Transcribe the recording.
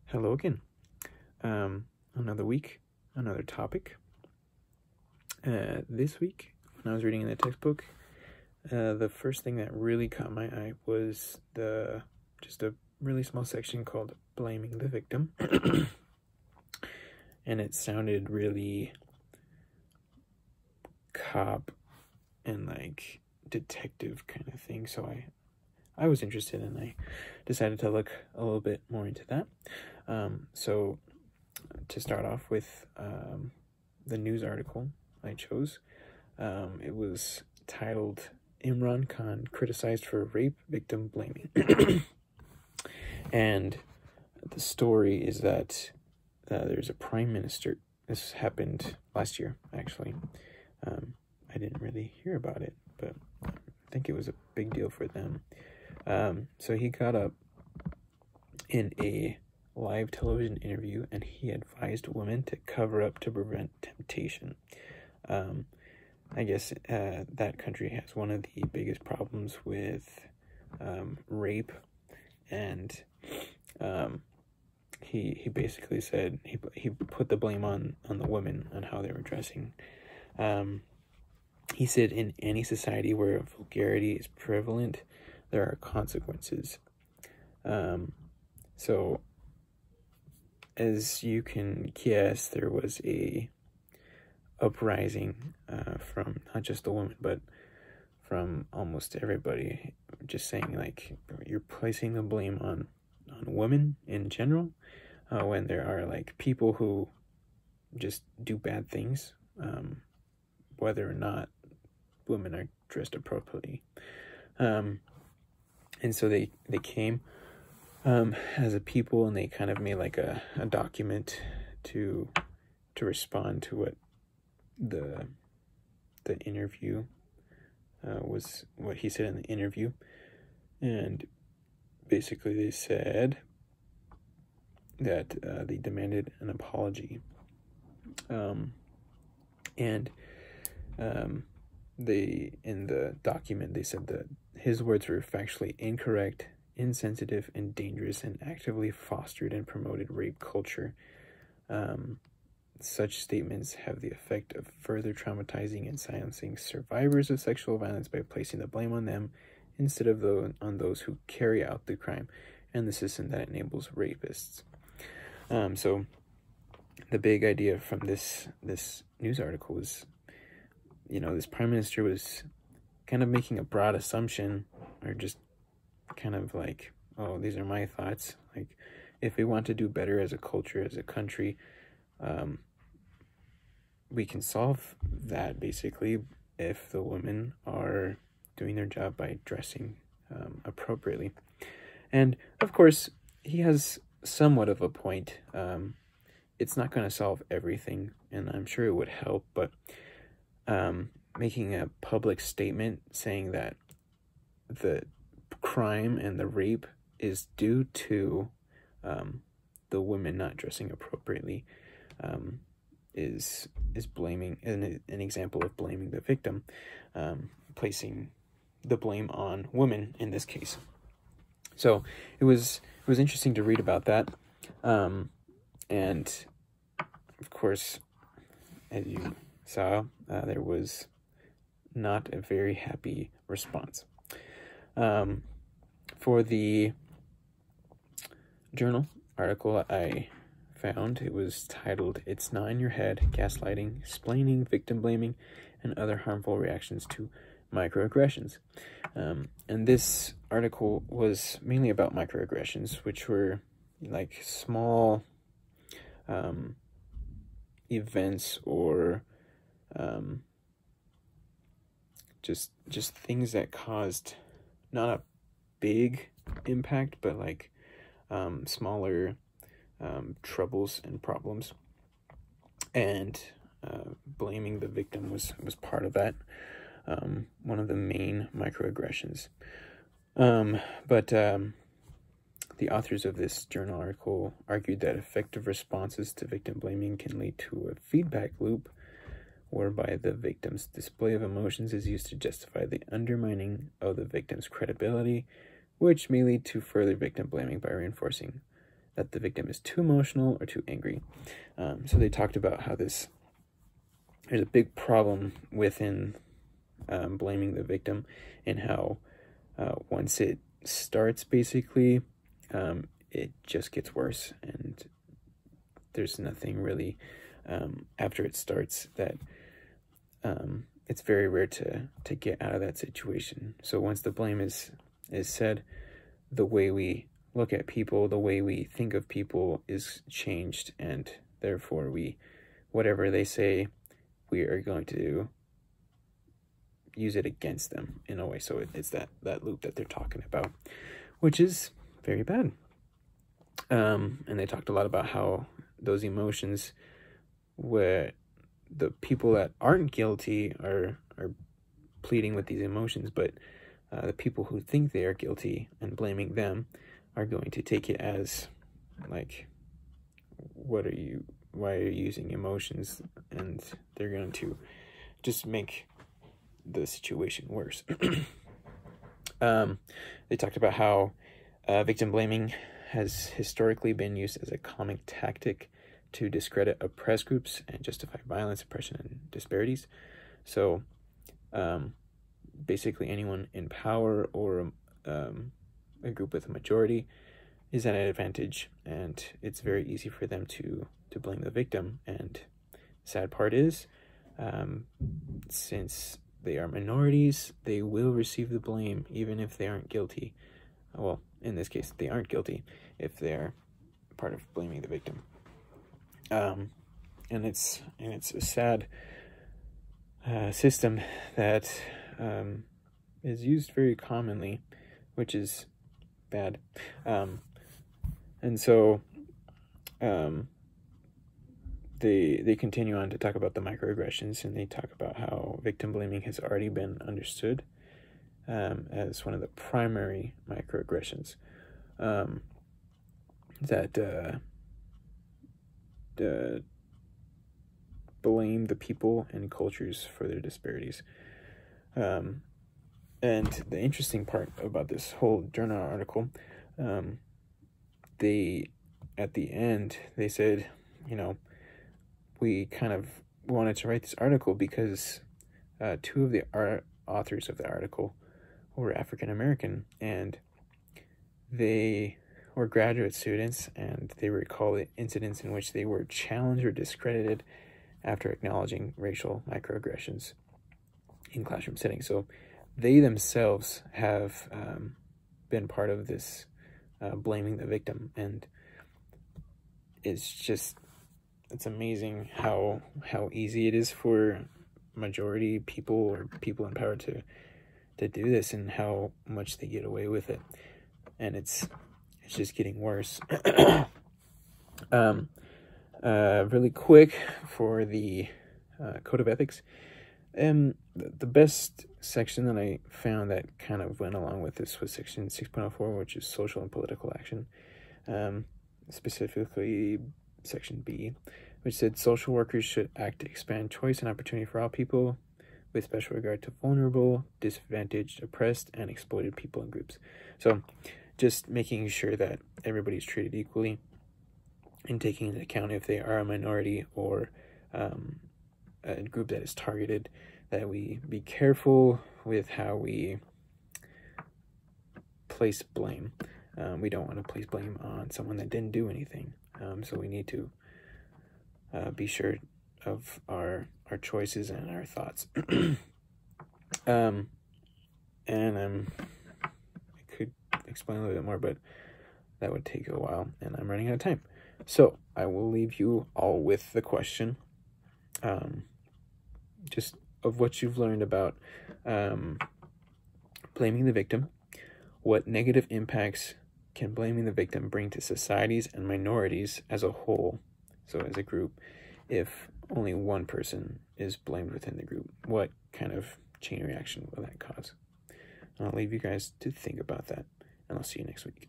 Hello again. Another week, another topic. This week, when I was reading in the textbook, the first thing that really caught my eye was just a really small section called "Blaming the Victim," and it sounded really cop and like detective kind of thing. So I was interested, and I decided to look a little bit more into that. So to start off with, the news article I chose, it was titled "Imran Khan Criticized for Rape Victim Blaming." And the story is that there's a prime minister. This happened last year, actually. I didn't really hear about it, but I think it was a big deal for them. So he got up in a live television interview and he advised women to cover up to prevent temptation. I guess that country has one of the biggest problems with rape, and he basically said he put the blame on the women on how they were dressing. He said in any society where vulgarity is prevalent, there are consequences. So as you can guess, there was a uprising from not just the women, but from almost everybody, just saying like you're placing the blame on women in general, when there are like people who just do bad things, whether or not women are dressed appropriately. And so they came as a people, and they kind of made like a document to respond to what the interview was, what he said in the interview. And basically they said that they demanded an apology, and they, in the document, they said that his words were factually incorrect, insensitive, and dangerous, and actively fostered and promoted rape culture. Such statements have the effect of further traumatizing and silencing survivors of sexual violence by placing the blame on them instead of on those who carry out the crime and the system that enables rapists. So the big idea from this news article was, this prime minister was kind of making a broad assumption, or just kind of like, oh, these are my thoughts. Like, if we want to do better as a culture, as a country, we can solve that basically if the women are doing their job by dressing appropriately. And of course, he has somewhat of a point. It's not going to solve everything, and I'm sure it would help, but making a public statement saying that the crime and the rape is due to the women not dressing appropriately is blaming, an example of blaming the victim, placing the blame on women in this case. So it was interesting to read about that, and of course, as you saw, there was not a very happy response. For the journal article I found, it was titled "It's Not in Your Head: Gaslighting, Splaining, Victim Blaming, and Other Harmful Reactions to Microaggressions." And this article was mainly about microaggressions, which were like small events, or just things that caused not a big impact, but like smaller troubles and problems. And blaming the victim was part of that, one of the main microaggressions. But the authors of this journal article argued that effective responses to victim blaming can lead to a feedback loop whereby the victim's display of emotions is used to justify the undermining of the victim's credibility, which may lead to further victim blaming by reinforcing that the victim is too emotional or too angry. So they talked about how there's a big problem within blaming the victim, and how once it starts, basically, it just gets worse, and there's nothing really after it starts that it's very rare to get out of that situation. So once the blame is said, the way we look at people, the way we think of people is changed, and therefore whatever they say, we are going to use it against them in a way. So it's that loop that they're talking about, which is very bad. And they talked a lot about how those emotions, where the people that aren't guilty are pleading with these emotions, but the people who think they are guilty and blaming them are going to take it as like, why are you using emotions? And they're going to just make the situation worse. They talked about how victim blaming has historically been used as a comic tactic to discredit oppressed groups and justify violence, oppression, and disparities. So basically anyone in power or a group with a majority is at an advantage, and it's very easy for them to blame the victim. And sad part is, since they are minorities, they will receive the blame even if they aren't guilty. Well, in this case, they aren't guilty if they're part of blaming the victim. And it's a sad system that is used very commonly, which is bad. And so they continue on to talk about the microaggressions, and they talk about how victim blaming has already been understood as one of the primary microaggressions that blame the people and cultures for their disparities. And the interesting part about this whole journal article, at the end, they said, we kind of wanted to write this article because two of the authors of the article were African American, and they were graduate students, and they recall incidents in which they were challenged or discredited after acknowledging racial microaggressions in classroom settings. So they themselves have been part of this blaming the victim, and it's amazing how easy it is for majority people or people in power to do this, and how much they get away with it. And it's just getting worse. Really quick for the Code of Ethics. The best section that I found that kind of went along with this was section 6.04, which is social and political action. Specifically section B, which said social workers should act to expand choice and opportunity for all people, with special regard to vulnerable, disadvantaged, oppressed, and exploited people and groups. So just making sure that everybody's treated equally, and taking into account if they are a minority or a group that is targeted, that we be careful with how we place blame. We don't want to place blame on someone that didn't do anything. So we need to be sure of our choices and our thoughts. And I could explain a little bit more, but that would take a while, and I'm running out of time. So I will leave you all with the question, just of what you've learned about blaming the victim. What negative impacts can blaming the victim bring to societies and minorities as a whole, so as a group, if only one person is blamed within the group? What kind of chain reaction will that cause? I'll leave you guys to think about that, and I'll see you next week.